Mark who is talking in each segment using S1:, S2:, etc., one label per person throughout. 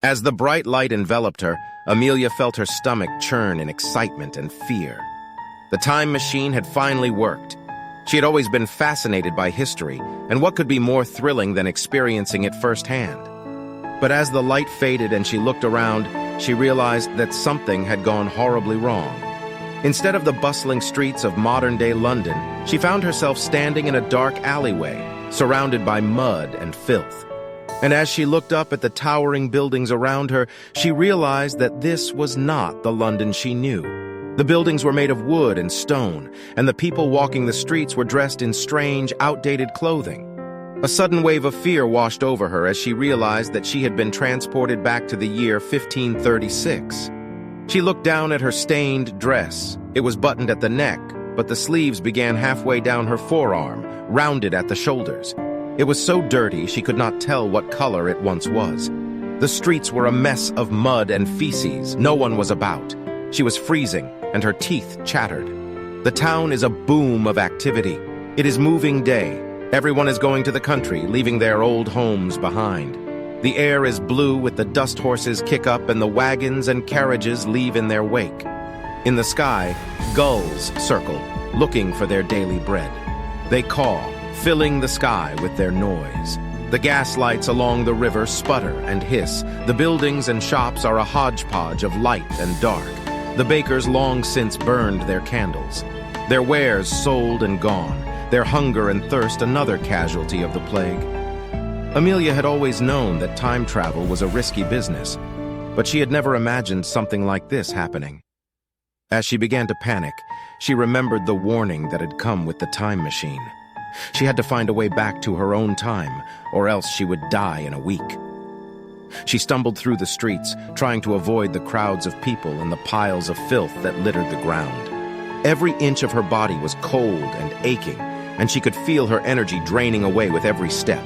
S1: As the bright light enveloped her, Amelia felt her stomach churn in excitement and fear. The time machine had finally worked. She had always been fascinated by history, and what could be more thrilling than experiencing it firsthand? But as the light faded and she looked around, she realized that something had gone horribly wrong. Instead of the bustling streets of modern-day London, she found herself standing in a dark alleyway, surrounded by mud and filth. And as she looked up at the towering buildings around her, she realized that this was not the London she knew. The buildings were made of wood and stone, and the people walking the streets were dressed in strange, outdated clothing. A sudden wave of fear washed over her as she realized that she had been transported back to the year 1536. She looked down at her stained dress. It was buttoned at the neck, but the sleeves began halfway down her forearm, rounded at the shoulders. It was so dirty she could not tell what color it once was. The streets were a mess of mud and feces. No one was about. She was freezing, and her teeth chattered. The town is a boom of activity. It is moving day. Everyone is going to the country, leaving their old homes behind. The air is blue with the dust horses kick up and the wagons and carriages leave in their wake. In the sky, gulls circle, looking for their daily bread. They caw, filling the sky with their noise. The gas lights along the river sputter and hiss. The buildings and shops are a hodgepodge of light and dark. The bakers long since burned their candles. Their wares sold and gone, their hunger and thirst another casualty of the plague. Amelia had always known that time travel was a risky business, but she had never imagined something like this happening. As she began to panic, she remembered the warning that had come with the time machine. She had to find a way back to her own time, or else she would die in a week. She stumbled through the streets, trying to avoid the crowds of people and the piles of filth that littered the ground. Every inch of her body was cold and aching, and she could feel her energy draining away with every step.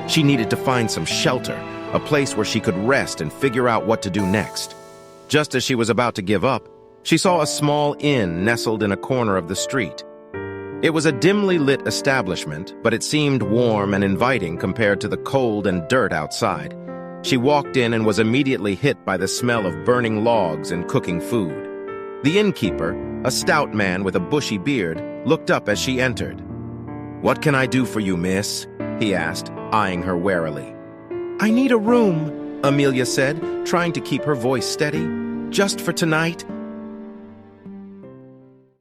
S1: She needed to find some shelter, a place where she could rest and figure out what to do next. Just as she was about to give up, she saw a small inn nestled in a corner of the street. It was a dimly lit establishment, but it seemed warm and inviting compared to the cold and dirt outside. She walked in and was immediately hit by the smell of burning logs and cooking food. The innkeeper, a stout man with a bushy beard, looked up as she entered. "What can I do for you, miss?" he asked, eyeing her warily. "I need a room," Amelia said, trying to keep her voice steady. "Just for tonight.